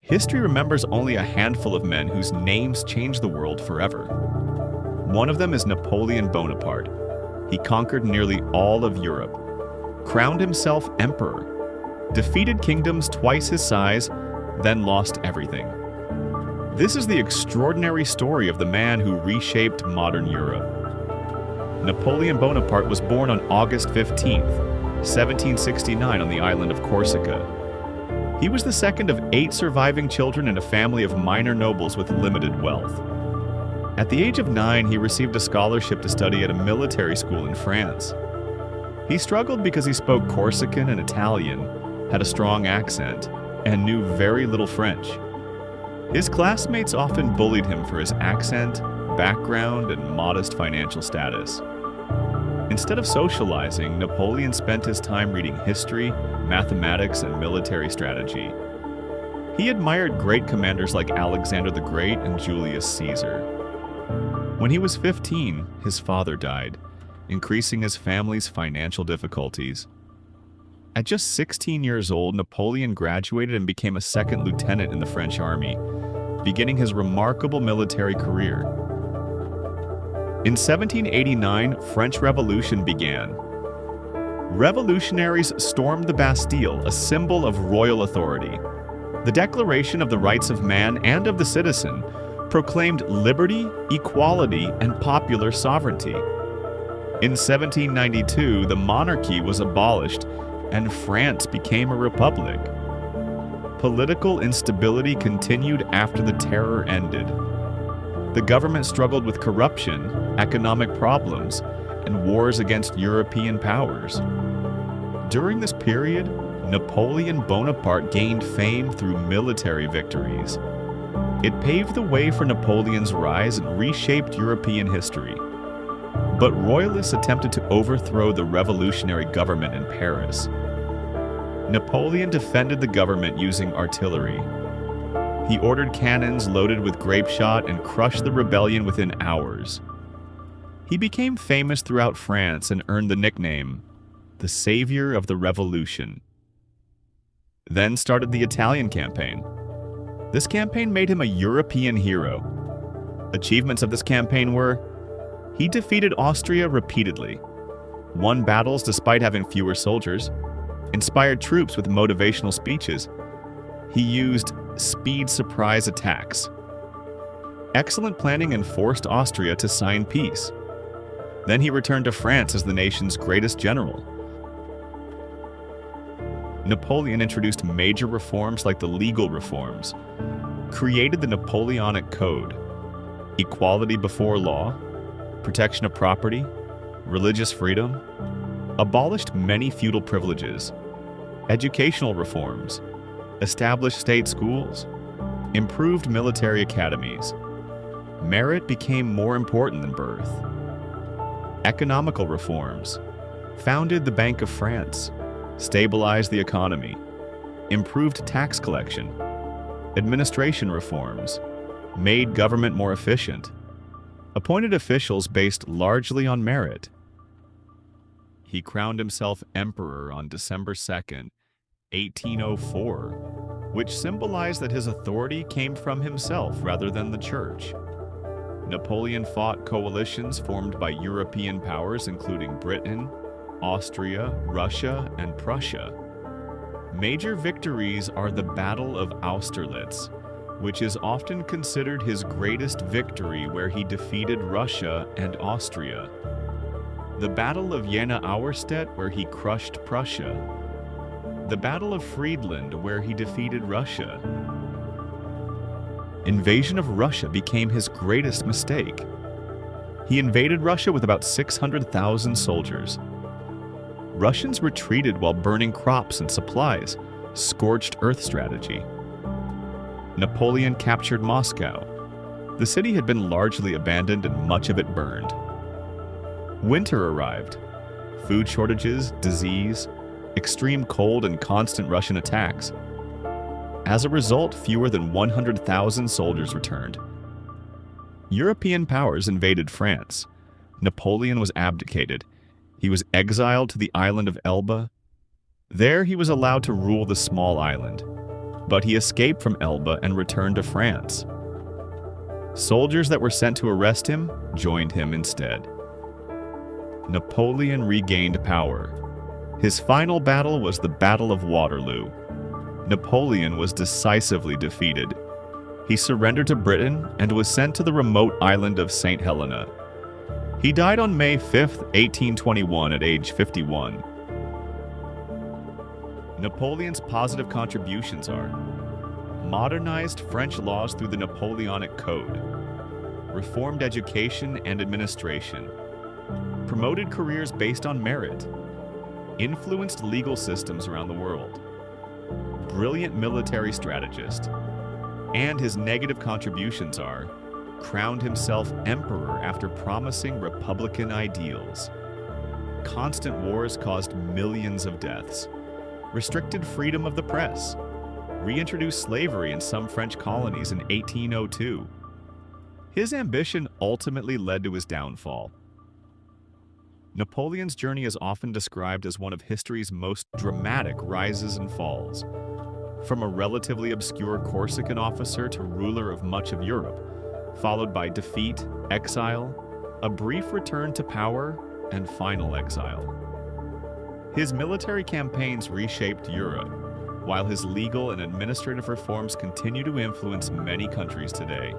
history remembers only a handful of men whose names changed the world forever. One of them is Napoleon Bonaparte. He conquered nearly all of Europe, crowned himself emperor, defeated kingdoms twice his size, then lost everything. This is the extraordinary story of the man who reshaped modern Europe. Napoleon Bonaparte was born on August 15, 1769 on the island of Corsica. He was the second of 8 surviving children in a family of minor nobles with limited wealth. At the age of 9, he received a scholarship to study at a military school in France. He struggled because he spoke Corsican and Italian, had a strong accent, and knew very little French. His classmates often bullied him for his accent, background, and modest financial status. Instead of socializing, Napoleon spent his time reading history, mathematics, and military strategy. He admired great commanders like Alexander the Great and Julius Caesar. When he was 15, his father died, increasing his family's financial difficulties. At just 16 years old, Napoleon graduated and became a second lieutenant in the French army, beginning his remarkable military career. In 1789, French Revolution began. Revolutionaries stormed the Bastille, a symbol of royal authority. The Declaration of the Rights of Man and of the Citizen proclaimed liberty, equality, and popular sovereignty. In 1792, the monarchy was abolished and France became a republic. Political instability continued after the terror ended. The government struggled with corruption, economic problems, and wars against European powers. During this period, Napoleon Bonaparte gained fame through military victories. It paved the way for Napoleon's rise and reshaped European history. But royalists attempted to overthrow the revolutionary government in Paris. Napoleon defended the government using artillery. He ordered cannons loaded with grape shot and crushed the rebellion within hours. He became famous throughout France and earned the nickname, the Savior of the Revolution. Then started the Italian campaign. This campaign made him a European hero. Achievements of this campaign were: he defeated Austria repeatedly, won battles despite having fewer soldiers, inspired troops with motivational speeches. He used speed surprise attacks. Excellent planning and forced Austria to sign peace. Then he returned to France as the nation's greatest general. Napoleon introduced major reforms like the legal reforms, created the Napoleonic Code, equality before law, protection of property, religious freedom, abolished many feudal privileges, educational reforms, established state schools, improved military academies. Merit became more important than birth. Economical reforms, founded the Bank of France, stabilized the economy, improved tax collection, administration reforms, made government more efficient, appointed officials based largely on merit. He crowned himself emperor on December 2nd, 1804, which symbolized that his authority came from himself rather than the church. Napoleon fought coalitions formed by European powers including Britain, Austria, Russia, and Prussia. Major victories are the Battle of Austerlitz, which is often considered his greatest victory, where he defeated Russia and Austria. The Battle of Jena-Auerstedt, where he crushed Prussia. The Battle of Friedland, where he defeated Russia. Invasion of Russia became his greatest mistake. He invaded Russia with about 600,000 soldiers. Russians retreated while burning crops and supplies, scorched earth strategy. Napoleon captured Moscow. The city had been largely abandoned and much of it burned. Winter arrived. Food shortages, disease, extreme cold, and constant Russian attacks. As a result, fewer than 100,000 soldiers returned. European powers invaded France. Napoleon was abdicated. He was exiled to the island of Elba. There he was allowed to rule the small island. but he escaped from Elba and returned to France. Soldiers that were sent to arrest him joined him instead. Napoleon regained power. His final battle was the Battle of Waterloo. Napoleon was decisively defeated. He surrendered to Britain and was sent to the remote island of Saint Helena. He died on May 5, 1821 at age 51. Napoleon's positive contributions are modernized French laws through the Napoleonic Code, reformed education and administration, promoted careers based on merit, influenced legal systems around the world, brilliant military strategist, and his negative contributions are crowned himself emperor after promising republican ideals. Constant wars caused millions of deaths, restricted freedom of the press, reintroduced slavery in some French colonies in 1802. His ambition ultimately led to his downfall. Napoleon's journey is often described as one of history's most dramatic rises and falls. From a relatively obscure Corsican officer to ruler of much of Europe, followed by defeat, exile, a brief return to power, and final exile. His military campaigns reshaped Europe, while his legal and administrative reforms continue to influence many countries today.